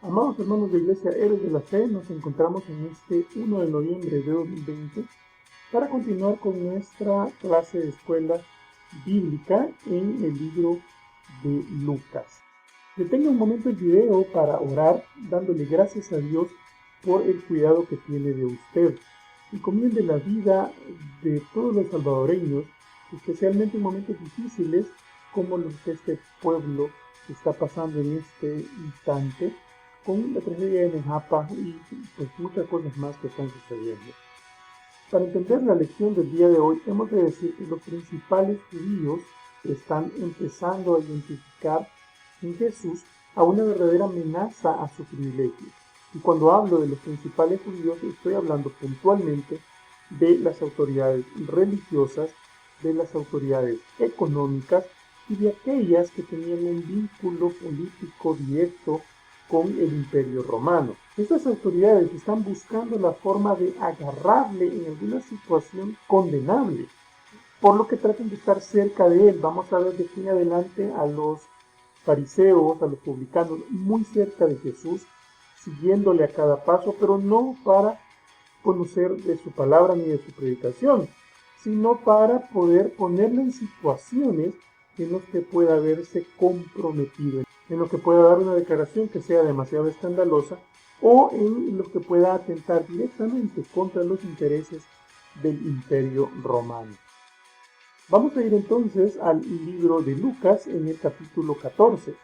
Amados hermanos de Iglesia Héroes de la Fe, nos encontramos en este 1 de noviembre de 2020 para continuar con nuestra clase de escuela bíblica en el libro de Lucas. Detenga un momento el video para orar, dándole gracias a Dios por el cuidado que tiene de usted. Encomiende la vida de todos los salvadoreños, especialmente en momentos difíciles como los que este pueblo está pasando en este instante, con la tragedia de Nejapa y pues muchas cosas más que están sucediendo. Para entender la lección del día de hoy, hemos de decir que los principales judíos están empezando a identificar en Jesús a una verdadera amenaza a su privilegio. Y cuando hablo de los principales judíos, estoy hablando puntualmente de las autoridades religiosas, de las autoridades económicas y de aquellas que tenían un vínculo político directo con el Imperio Romano. Estas autoridades están buscando la forma de agarrarle en alguna situación condenable, por lo que tratan de estar cerca de él. Vamos a ver de aquí en adelante a los fariseos, a los publicanos, muy cerca de Jesús, siguiéndole a cada paso, pero no para conocer de su palabra ni de su predicación, sino para poder ponerle en situaciones en las que pueda verse comprometido, en lo que pueda dar una declaración que sea demasiado escandalosa o en lo que pueda atentar directamente contra los intereses del Imperio Romano. Vamos a ir entonces al libro de Lucas en el capítulo 14,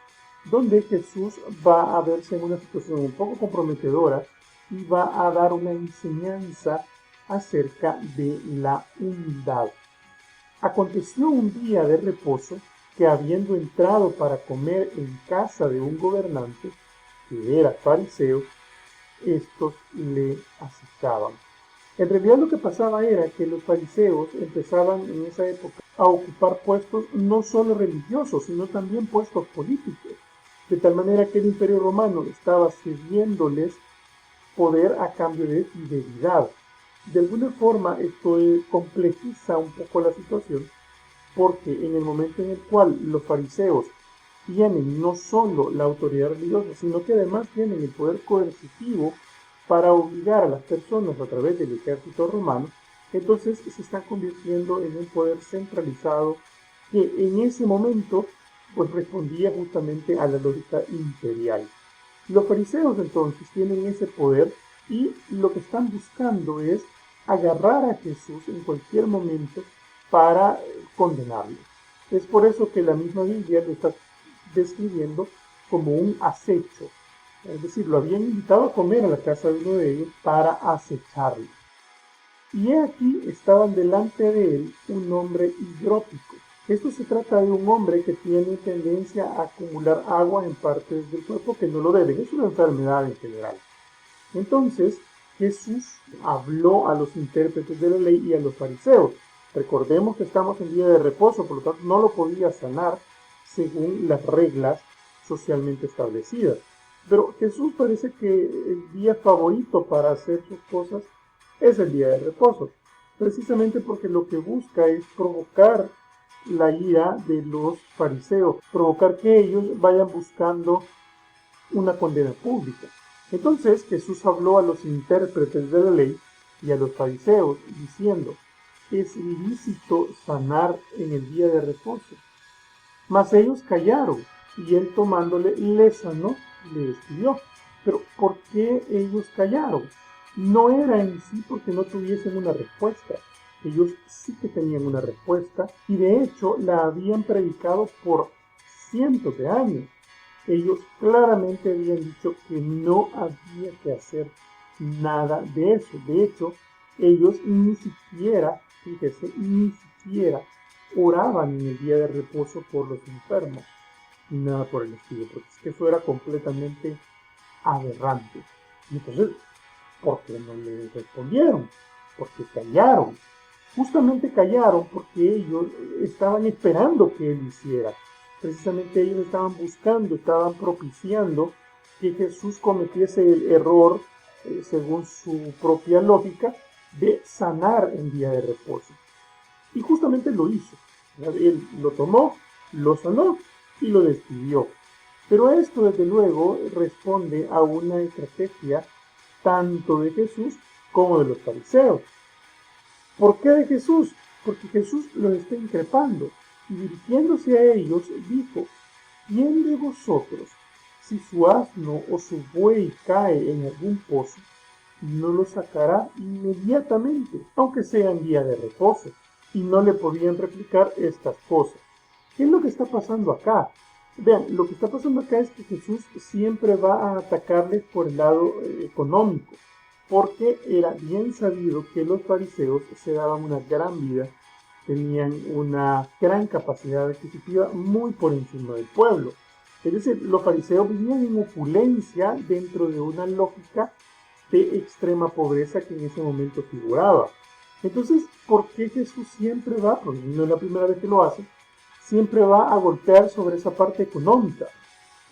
donde Jesús va a verse en una situación un poco comprometedora y va a dar una enseñanza acerca de la humildad. Aconteció un día de reposo que, habiendo entrado para comer en casa de un gobernante, que era fariseo, estos le acechaban. En realidad lo que pasaba era que los fariseos empezaban en esa época a ocupar puestos no solo religiosos, sino también puestos políticos, de tal manera que el Imperio Romano estaba cediéndoles poder a cambio de fidelidad. De alguna forma esto complejiza un poco la situación, porque en el momento en el cual los fariseos tienen no solo la autoridad religiosa, sino que además tienen el poder coercitivo para obligar a las personas a través del ejército romano, entonces se están convirtiendo en un poder centralizado que en ese momento pues respondía justamente a la lógica imperial. Los fariseos entonces tienen ese poder y lo que están buscando es agarrar a Jesús en cualquier momento para condenarlo. Es por eso que la misma Biblia lo está describiendo como un acecho. Es decir, lo habían invitado a comer a la casa de uno de ellos para acecharlo. Y aquí estaban delante de él un hombre hidrópico. Esto se trata de un hombre que tiene tendencia a acumular agua en partes del cuerpo que no lo deben. Es una enfermedad en general. Entonces Jesús habló a los intérpretes de la ley y a los fariseos. Recordemos que estamos en día de reposo, por lo tanto no lo podía sanar según las reglas socialmente establecidas. Pero Jesús parece que el día favorito para hacer sus cosas es el día de reposo, precisamente porque lo que busca es provocar la ira de los fariseos, provocar que ellos vayan buscando una condena pública. Entonces Jesús habló a los intérpretes de la ley y a los fariseos diciendo: es ilícito sanar en el día de reposo. Mas ellos callaron, y él tomándole le sanó y le despidió. Pero ¿por qué ellos callaron? No era en sí porque no tuviesen una respuesta. Ellos sí que tenían una respuesta y de hecho la habían predicado por cientos de años. Ellos claramente habían dicho que no había que hacer nada de eso. De hecho, ellos ni siquiera, fíjese, ni siquiera oraban en el día de reposo por los enfermos, ni nada por el estilo, porque es que eso era completamente aberrante. Y entonces, ¿por qué no le respondieron? Porque callaron. Justamente callaron porque ellos estaban esperando que él hiciera. Precisamente ellos estaban buscando, estaban propiciando que Jesús cometiese el error, según su propia lógica, de sanar en día de reposo. Y justamente lo hizo. Él lo tomó, lo sanó y lo despidió. Pero esto, desde luego, responde a una estrategia tanto de Jesús como de los fariseos. ¿Por qué de Jesús? Porque Jesús los está increpando y dirigiéndose a ellos dijo: ¿quién de vosotros, si su asno o su buey cae en algún pozo, no lo sacará inmediatamente, aunque sea en día de reposo? Y no le podían replicar estas cosas. ¿Qué es lo que está pasando acá? Vean, lo que está pasando acá es que Jesús siempre va a atacarles por el lado económico, porque era bien sabido que los fariseos se daban una gran vida, tenían una gran capacidad adquisitiva muy por encima del pueblo. Es decir, los fariseos vivían en opulencia dentro de una lógica de extrema pobreza que en ese momento figuraba. Entonces, ¿por qué Jesús siempre va, porque no es la primera vez que lo hace, siempre va a golpear sobre esa parte económica?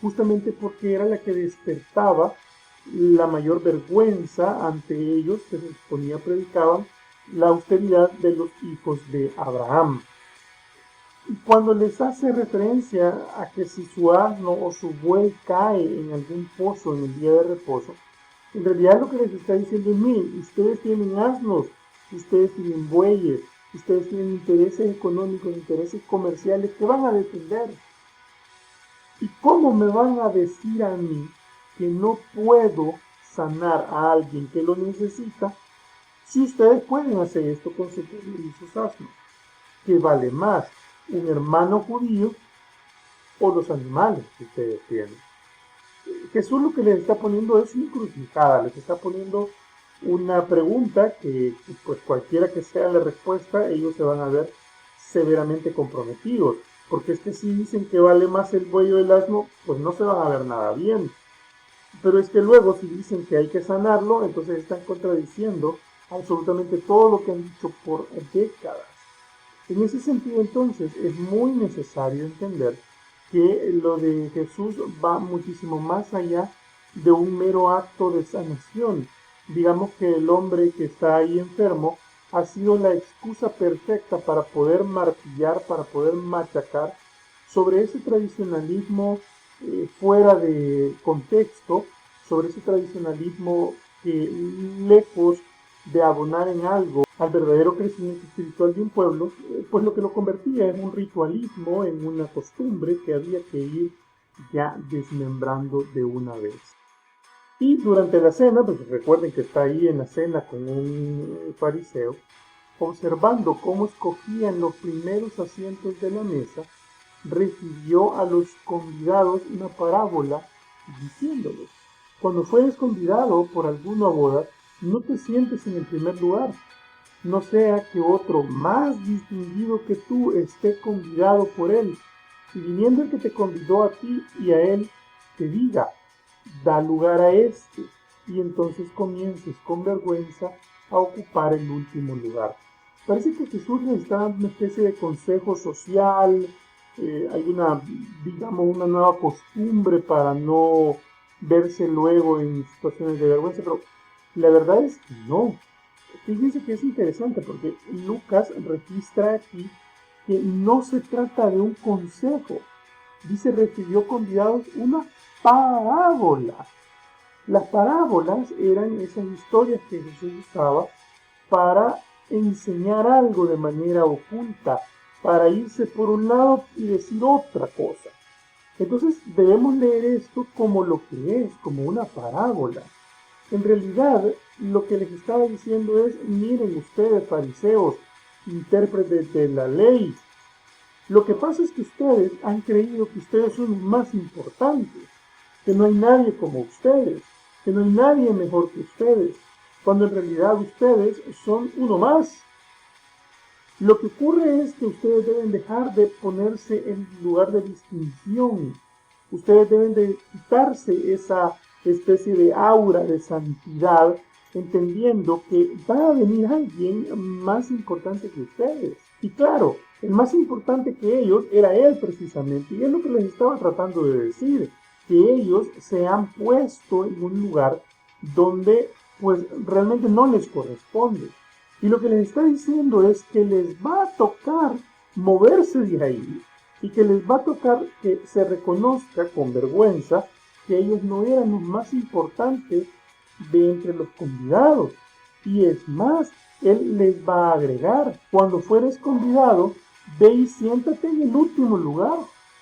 Justamente porque era la que despertaba la mayor vergüenza ante ellos que se exponía, predicaban la austeridad de los hijos de Abraham. Y cuando les hace referencia a que si su asno o su buey cae en algún pozo en el día de reposo, en realidad lo que les está diciendo es: miren, ustedes tienen asnos, ustedes tienen bueyes, ustedes tienen intereses económicos, intereses comerciales que van a defender. ¿Y cómo me van a decir a mí que no puedo sanar a alguien que lo necesita si ustedes pueden hacer esto con su pueblo y sus asnos? ¿Qué vale más, un hermano judío o los animales que ustedes tienen? Jesús lo que les está poniendo es una encrucijada, les está poniendo una pregunta que, pues cualquiera que sea la respuesta, ellos se van a ver severamente comprometidos, porque es que si dicen que vale más el buey o el asno, pues no se van a ver nada bien. Pero es que luego si dicen que hay que sanarlo, entonces están contradiciendo absolutamente todo lo que han dicho por décadas. En ese sentido, entonces, es muy necesario entender que lo de Jesús va muchísimo más allá de un mero acto de sanación. Digamos que el hombre que está ahí enfermo ha sido la excusa perfecta para poder martillar, para poder machacar sobre ese tradicionalismo fuera de contexto, sobre ese tradicionalismo que, lejos de abonar en algo al verdadero crecimiento espiritual de un pueblo, pues lo que lo convertía en un ritualismo, en una costumbre que había que ir ya desmembrando de una vez. Y durante la cena, pues recuerden que está ahí en la cena con un fariseo, observando cómo escogían los primeros asientos de la mesa, refirió a los convidados una parábola diciéndoles: cuando fueres convidado por alguno a bodas, no te sientes en el primer lugar, no sea que otro más distinguido que tú esté convidado por él, y viniendo el que te convidó a ti y a él, te diga: da lugar a este, y entonces comiences con vergüenza a ocupar el último lugar. Parece que Jesús les está dando una especie de consejo social, alguna, digamos, una nueva costumbre para no verse luego en situaciones de vergüenza, pero la verdad es que no. Fíjense que es interesante porque Lucas registra aquí que no se trata de un consejo. Dice: refirió convidados una parábola. Las parábolas eran esas historias que Jesús usaba para enseñar algo de manera oculta, para irse por un lado y decir otra cosa. Entonces debemos leer esto como lo que es, como una parábola. En realidad, lo que les estaba diciendo es: miren ustedes, fariseos, intérpretes de la ley, lo que pasa es que ustedes han creído que ustedes son los más importantes, que no hay nadie como ustedes, que no hay nadie mejor que ustedes, cuando en realidad ustedes son uno más. Lo que ocurre es que ustedes deben dejar de ponerse en lugar de distinción. Ustedes deben de quitarse esa especie de aura de santidad, entendiendo que va a venir alguien más importante que ustedes. Y claro, el más importante que ellos era él precisamente, y es lo que les estaba tratando de decir, que ellos se han puesto en un lugar donde pues realmente no les corresponde. Y lo que les está diciendo es que les va a tocar moverse de ahí, y que les va a tocar que se reconozca con vergüenza que ellos no eran los más importantes de entre los convidados. Y es más, él les va a agregar: cuando fueres convidado, ve y siéntate en el último lugar,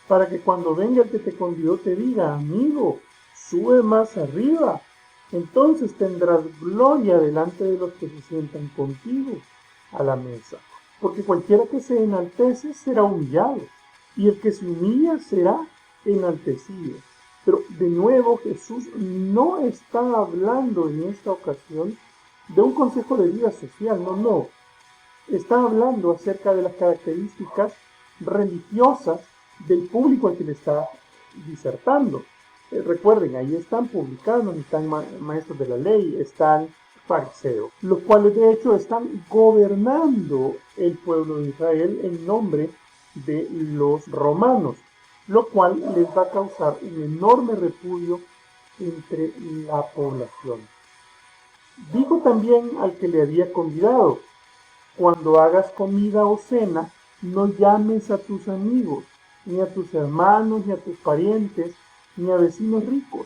para que cuando venga el que te convidó te diga: amigo, sube más arriba. Entonces tendrás gloria delante de los que se sientan contigo a la mesa. Porque cualquiera que se enaltece será humillado, y el que se humilla será enaltecido. Pero de nuevo, Jesús no está hablando en esta ocasión de un consejo de vida social, no. Está hablando acerca de las características religiosas del público al que le está disertando. Recuerden, ahí están publicanos, están maestros de la ley, están fariseos, los cuales de hecho están gobernando el pueblo de Israel en nombre de los romanos, lo cual les va a causar un enorme repudio entre la población. Dijo también al que le había convidado: cuando hagas comida o cena, no llames a tus amigos, ni a tus hermanos, ni a tus parientes, ni a vecinos ricos,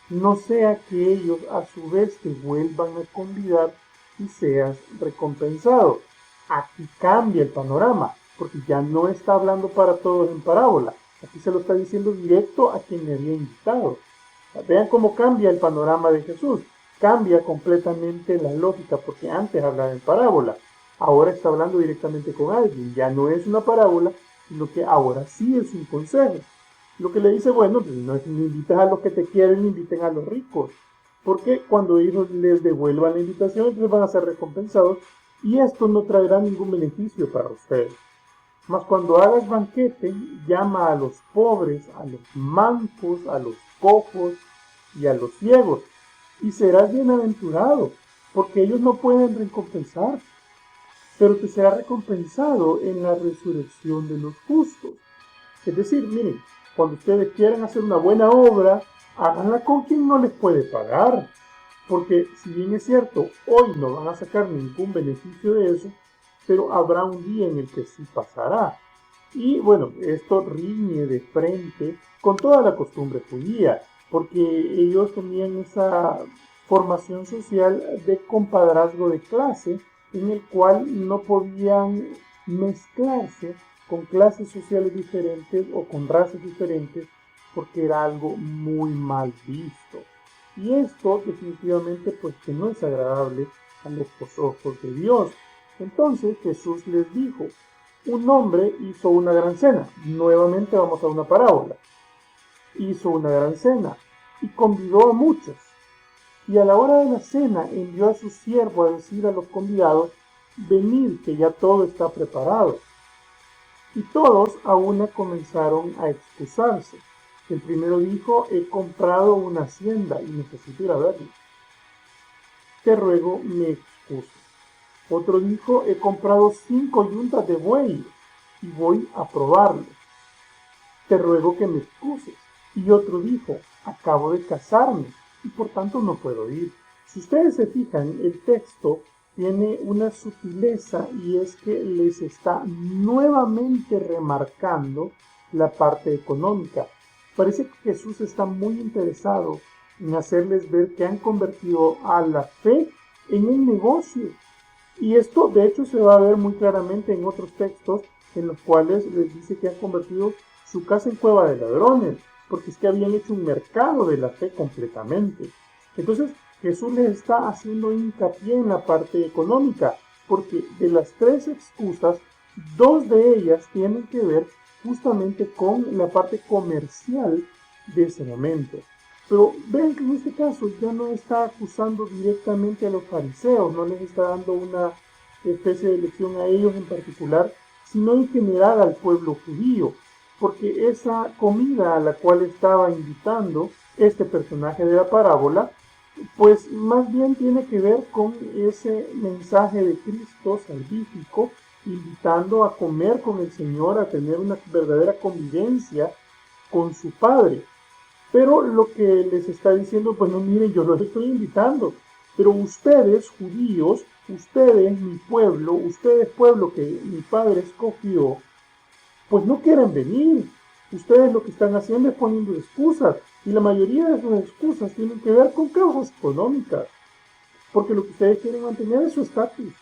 no sea que ellos a su vez te vuelvan a convidar y seas recompensado. Aquí cambia el panorama, porque ya no está hablando para todos en parábola. Aquí se lo está diciendo directo a quien le había invitado. Vean cómo cambia el panorama de Jesús. Cambia completamente la lógica, porque antes hablaba en parábola. Ahora está hablando directamente con alguien. Ya no es una parábola, sino que ahora sí es un consejo. Lo que le dice: bueno, pues no invites a los que te quieren, inviten a los ricos. Porque cuando ellos les devuelvan la invitación, entonces van a ser recompensados, y esto no traerá ningún beneficio para ustedes. Mas cuando hagas banquete, llama a los pobres, a los mancos, a los cojos y a los ciegos, y serás bienaventurado, porque ellos no pueden recompensar, pero te será recompensado en la resurrección de los justos. Es decir, miren, cuando ustedes quieran hacer una buena obra, háganla con quien no les puede pagar, porque si bien es cierto, hoy no van a sacar ningún beneficio de eso, pero habrá un día en el que sí pasará. Y bueno, esto riñe de frente con toda la costumbre judía, porque ellos tenían esa formación social de compadrazgo de clase, en el cual no podían mezclarse con clases sociales diferentes o con razas diferentes, porque era algo muy mal visto. Y esto definitivamente pues que no es agradable a los ojos de Dios. Entonces Jesús les dijo: un hombre hizo una gran cena. Nuevamente vamos a una parábola. Hizo una gran cena y convidó a muchos. Y a la hora de la cena envió a su siervo a decir a los convidados: venid, que ya todo está preparado. Y todos a una comenzaron a excusarse. El primero dijo: he comprado una hacienda y necesito ir a verla. Te ruego me excuses. Otro dijo: he comprado 5 yuntas de bueyes y voy a probarlos. Te ruego que me excuses. Y otro dijo: acabo de casarme y por tanto no puedo ir. Si ustedes se fijan, el texto tiene una sutileza, y es que les está nuevamente remarcando la parte económica. Parece que Jesús está muy interesado en hacerles ver que han convertido a la fe en un negocio. Y esto de hecho se va a ver muy claramente en otros textos en los cuales les dice que han convertido su casa en cueva de ladrones, porque es que habían hecho un mercado de la fe completamente. Entonces Jesús les está haciendo hincapié en la parte económica, porque de las 3 excusas, 2 de ellas tienen que ver justamente con la parte comercial de ese momento. Pero ven que en este caso ya no está acusando directamente a los fariseos, no les está dando una especie de lección a ellos en particular, sino en general al pueblo judío, porque esa comida a la cual estaba invitando este personaje de la parábola, pues más bien tiene que ver con ese mensaje de Cristo salvífico, invitando a comer con el Señor, a tener una verdadera convivencia con su Padre. Pero lo que les está diciendo, pues no, miren, yo los estoy invitando, pero ustedes, judíos, ustedes, mi pueblo, ustedes, pueblo que mi Padre escogió, pues no quieren venir. Ustedes lo que están haciendo es poniendo excusas, y la mayoría de sus excusas tienen que ver con causas económicas, porque lo que ustedes quieren mantener es su estatus.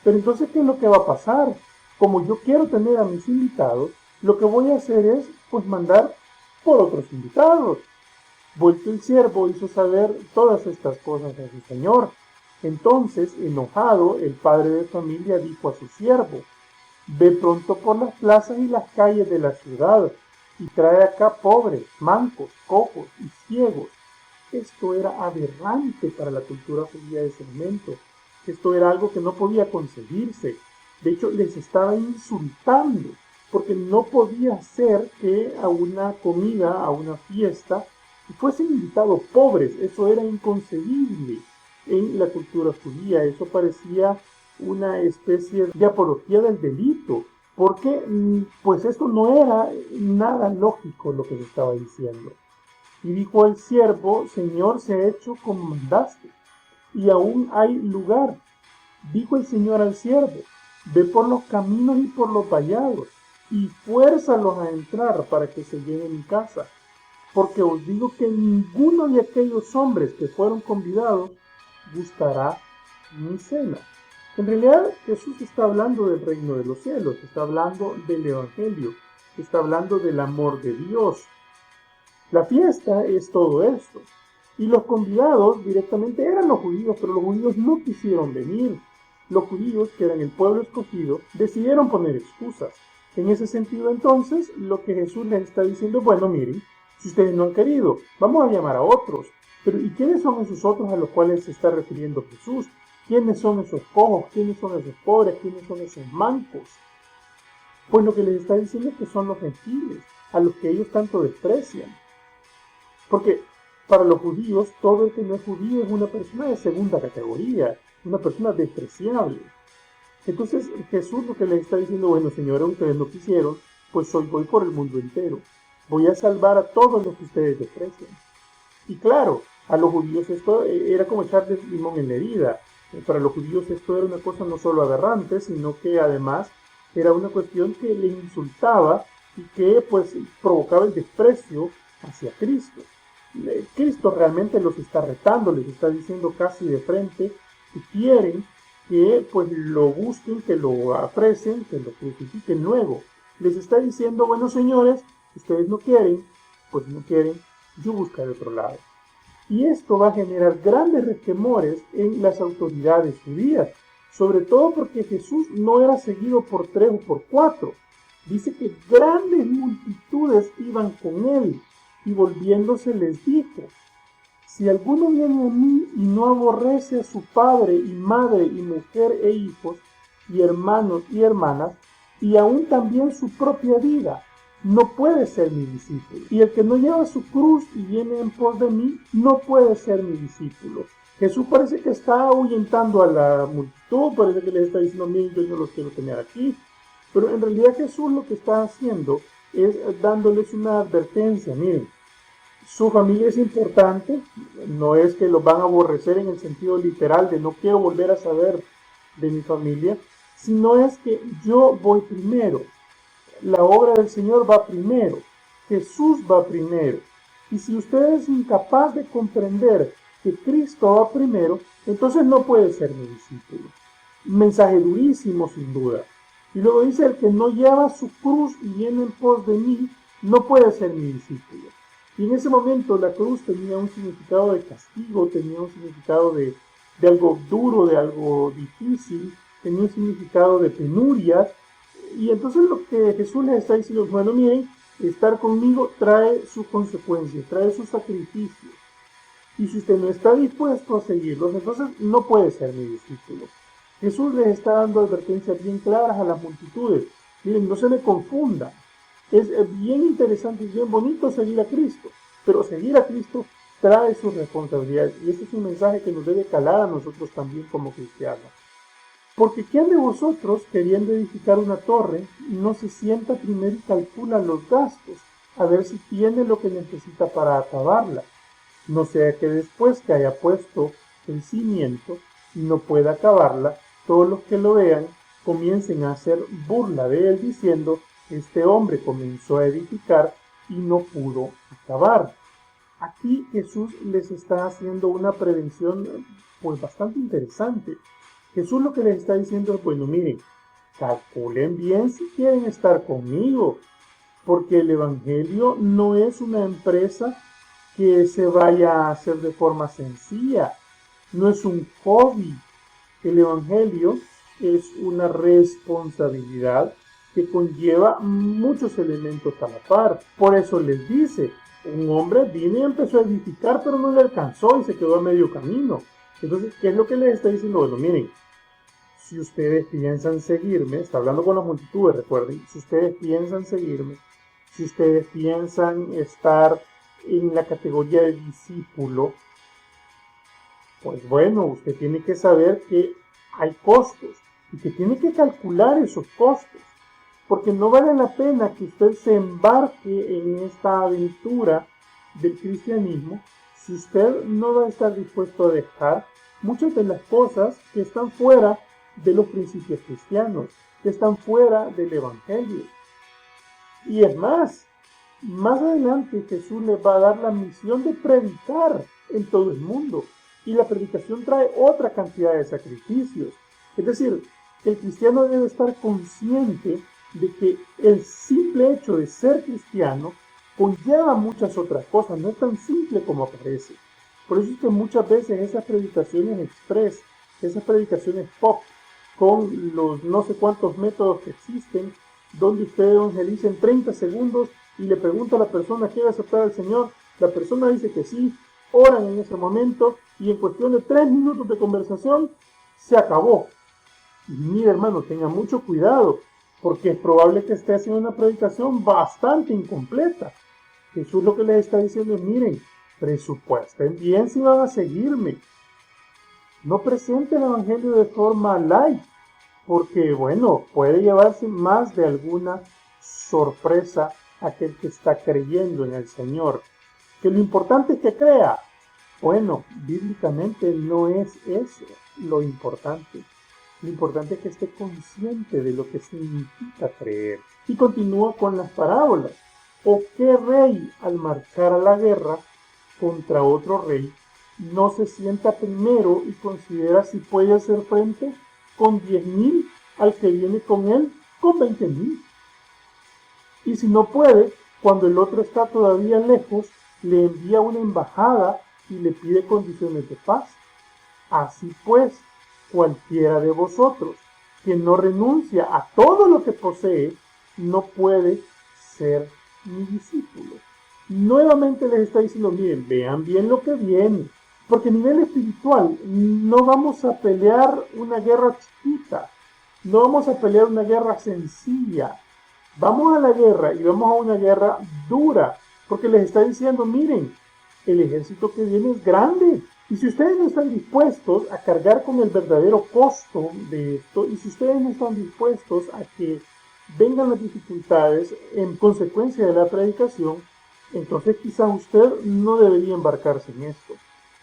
Pero entonces, ¿qué es lo que va a pasar? Como yo quiero tener a mis invitados, lo que voy a hacer es, pues, mandar por otros invitados. Vuelto el siervo hizo saber todas estas cosas a su señor. Entonces, enojado, el padre de familia dijo a su siervo: ve pronto por las plazas y las calles de la ciudad y trae acá pobres, mancos, cojos y ciegos. Esto era aberrante para la cultura judía de ese momento. Esto era algo que no podía concebirse. De hecho, les estaba insultando, porque no podía ser que a una comida, a una fiesta, fuesen invitados pobres. Eso era inconcebible en la cultura judía. Eso parecía una especie de apología del delito, porque pues esto no era nada lógico lo que se estaba diciendo. Y dijo el siervo: Señor, se ha hecho como mandaste, y aún hay lugar. Dijo el Señor al siervo: ve por los caminos y por los vallados, y fuérzalos a entrar para que se llene mi casa. Porque os digo que ninguno de aquellos hombres que fueron convidados gustará mi cena. En realidad, Jesús está hablando del reino de los cielos, está hablando del evangelio, está hablando del amor de Dios. La fiesta es todo esto. Y los convidados directamente eran los judíos, pero los judíos no quisieron venir. Los judíos, que eran el pueblo escogido, decidieron poner excusas. En ese sentido, entonces, lo que Jesús les está diciendo: bueno, miren, si ustedes no han querido, vamos a llamar a otros. Pero ¿y quiénes son esos otros a los cuales se está refiriendo Jesús? ¿Quiénes son esos cojos? ¿Quiénes son esos pobres? ¿Quiénes son esos mancos? Pues lo que les está diciendo es que son los gentiles, a los que ellos tanto desprecian. Porque para los judíos, todo el que no es judío es una persona de segunda categoría, una persona despreciable. Entonces Jesús lo que les está diciendo: bueno, señores, ustedes no quisieron, pues hoy voy por el mundo entero. Voy a salvar a todos los que ustedes desprecian. Y claro, a los judíos esto era como echarles limón en la herida. Para los judíos esto era una cosa no solo aberrante, sino que además era una cuestión que les insultaba y que pues provocaba el desprecio hacia Cristo. Cristo realmente los está retando, les está diciendo casi de frente que quieren que pues lo busquen, que lo aprecien, que lo crucifiquen luego. Les está diciendo: bueno, señores, ustedes no quieren, pues no quieren, yo buscaré otro lado. Y esto va a generar grandes resquemores en las autoridades judías, sobre todo porque Jesús no era seguido por 3 o por 4. Dice que grandes multitudes iban con él, y volviéndose les dijo: si alguno viene a mí y no aborrece a su padre y madre y mujer e hijos y hermanos y hermanas, y aún también su propia vida, no puede ser mi discípulo. Y el que no lleva su cruz y viene en pos de mí, no puede ser mi discípulo. Jesús parece que está ahuyentando a la multitud, parece que les está diciendo: miren, yo no los quiero tener aquí. Pero en realidad Jesús lo que está haciendo es dándoles una advertencia: miren, su familia es importante, no es que los van a aborrecer en el sentido literal de no quiero volver a saber de mi familia, sino es que yo voy primero. La obra del Señor va primero, Jesús va primero. Y si usted es incapaz de comprender que Cristo va primero, entonces no puede ser mi discípulo. Un mensaje durísimo, sin duda. Y luego dice: el que no lleva su cruz y viene en pos de mí, no puede ser mi discípulo. Y en ese momento la cruz tenía un significado de castigo, tenía un significado de algo duro, de algo difícil, tenía un significado de penuria. Y entonces lo que Jesús les está diciendo: bueno, miren, estar conmigo trae sus consecuencias, trae sus sacrificios. Y si usted no está dispuesto a seguirlos, entonces no puede ser mi discípulo. Jesús les está dando advertencias bien claras a las multitudes. Miren, no se me confundan. Es bien interesante y bien bonito seguir a Cristo, pero seguir a Cristo trae sus responsabilidades. Y este es un mensaje que nos debe calar a nosotros también como cristianos. Porque ¿quién de vosotros, queriendo edificar una torre, no se sienta primero y calcula los gastos, a ver si tiene lo que necesita para acabarla? No sea que después que haya puesto el cimiento y no pueda acabarla, todos los que lo vean comiencen a hacer burla de él diciendo: Este hombre comenzó a edificar y no pudo acabar. Aquí Jesús les está haciendo una prevención pues bastante interesante. Jesús lo que les está diciendo es, bueno, miren, calculen bien si quieren estar conmigo, porque el Evangelio no es una empresa que se vaya a hacer de forma sencilla, no es un hobby. El Evangelio es una responsabilidad que conlleva muchos elementos a la par. Por eso les dice, un hombre vino y empezó a edificar, pero no le alcanzó y se quedó a medio camino. Entonces, ¿qué es lo que les está diciendo? Bueno, miren, si ustedes piensan seguirme, está hablando con la multitud, recuerden, si ustedes piensan seguirme, si ustedes piensan estar en la categoría de discípulo, pues bueno, usted tiene que saber que hay costos y que tiene que calcular esos costos, porque no vale la pena que usted se embarque en esta aventura del cristianismo si usted no va a estar dispuesto a dejar muchas de las cosas que están fuera de los principios cristianos, que están fuera del Evangelio. Y es más adelante Jesús les va a dar la misión de predicar en todo el mundo. Y la predicación trae otra cantidad de sacrificios. Es decir, el cristiano debe estar consciente de que el simple hecho de ser cristiano conlleva muchas otras cosas, no es tan simple como parece. Por eso es que muchas veces esas predicaciones express, esas predicaciones pop, con los no sé cuántos métodos que existen, donde usted evangeliza en 30 segundos y le pregunta a la persona quiere aceptar al Señor, la persona dice que sí, oran en ese momento y en cuestión de 3 minutos de conversación se acabó. Y mire, hermano, tenga mucho cuidado, porque es probable que esté haciendo una predicación bastante incompleta. Jesús lo que les está diciendo es, miren, presupuesten bien si van a seguirme. No presente el Evangelio de forma light, porque, bueno, puede llevarse más de alguna sorpresa aquel que está creyendo en el Señor. Que lo importante es que crea. Bueno, bíblicamente no es eso lo importante. Lo importante es que esté consciente de lo que significa creer. Y continúa con las parábolas. ¿O qué rey al marchar a la guerra contra otro rey no se sienta primero y considera si puede hacer frente con 10,000 al que viene con él con 20,000? Y si no puede, cuando el otro está todavía lejos, le envía una embajada y le pide condiciones de paz. Así pues, cualquiera de vosotros que no renuncia a todo lo que posee, no puede ser mi discípulo. Nuevamente les está diciendo, miren, vean bien lo que viene, porque a nivel espiritual no vamos a pelear una guerra chiquita, no vamos a pelear una guerra sencilla, vamos a la guerra y vamos a una guerra dura, porque les está diciendo, miren, el ejército que viene es grande. Y si ustedes no están dispuestos a cargar con el verdadero costo de esto, y si ustedes no están dispuestos a que vengan las dificultades en consecuencia de la predicación, entonces quizá usted no debería embarcarse en esto.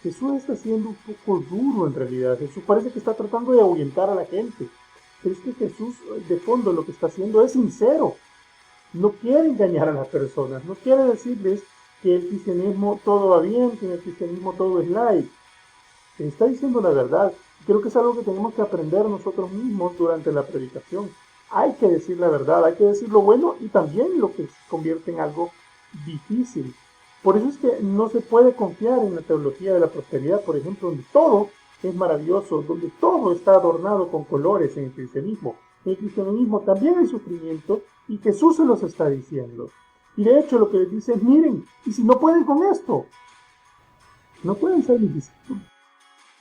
Jesús está siendo un poco duro en realidad. Jesús parece que está tratando de ahuyentar a la gente. Pero es que Jesús de fondo lo que está haciendo es sincero. No quiere engañar a las personas, no quiere decirles que el cristianismo todo va bien, que en el cristianismo todo es light. Se está diciendo la verdad. Creo que es algo que tenemos que aprender nosotros mismos durante la predicación. Hay que decir la verdad, hay que decir lo bueno y también lo que se convierte en algo difícil. Por eso es que no se puede confiar en la teología de la prosperidad, por ejemplo, donde todo es maravilloso, donde todo está adornado con colores en el cristianismo. En el cristianismo también hay sufrimiento y Jesús se los está diciendo. Y de hecho lo que les dice es, miren, y si no pueden con esto, no pueden ser mis discípulos.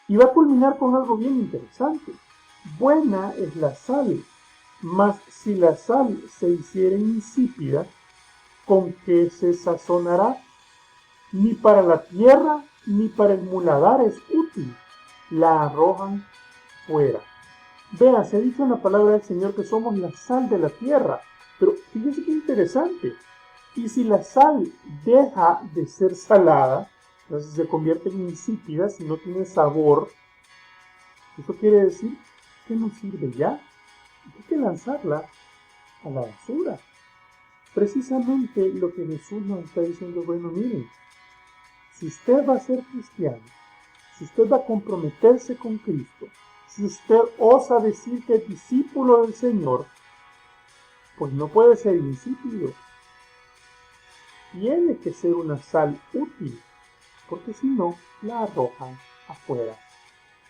Y va a culminar con algo bien interesante. Buena es la sal, mas si la sal se hiciera insípida, ¿con qué se sazonará? Ni para la tierra ni para el muladar es útil. La arrojan fuera. Vean, se ha dicho en la palabra del Señor que somos la sal de la tierra. Pero fíjense qué interesante. Y si la sal deja de ser salada, entonces se convierte en insípida, si no tiene sabor, eso quiere decir que no sirve ya. Hay que lanzarla a la basura. precisamente lo que Jesús nos está diciendo, bueno, miren, si usted va a ser cristiano, si usted va a comprometerse con Cristo, si usted osa decir que es discípulo del Señor, pues no puede ser insípido. Tiene que ser una sal útil, porque si no, la arrojan afuera.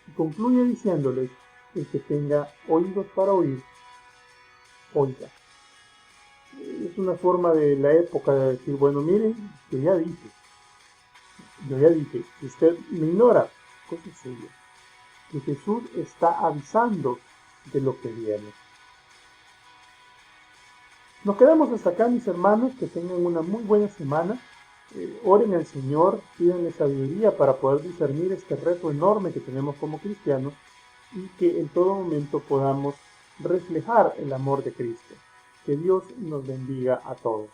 Y concluye diciéndoles, el que tenga oídos para oír, oiga. Es una forma de la época de decir, bueno, miren, yo ya dije, si usted me ignora, cosa suya. Que Jesús está avisando de lo que viene. Nos quedamos hasta acá, mis hermanos, que tengan una muy buena semana. Oren al Señor, pídanle sabiduría para poder discernir este reto enorme que tenemos como cristianos y que en todo momento podamos reflejar el amor de Cristo. Que Dios nos bendiga a todos.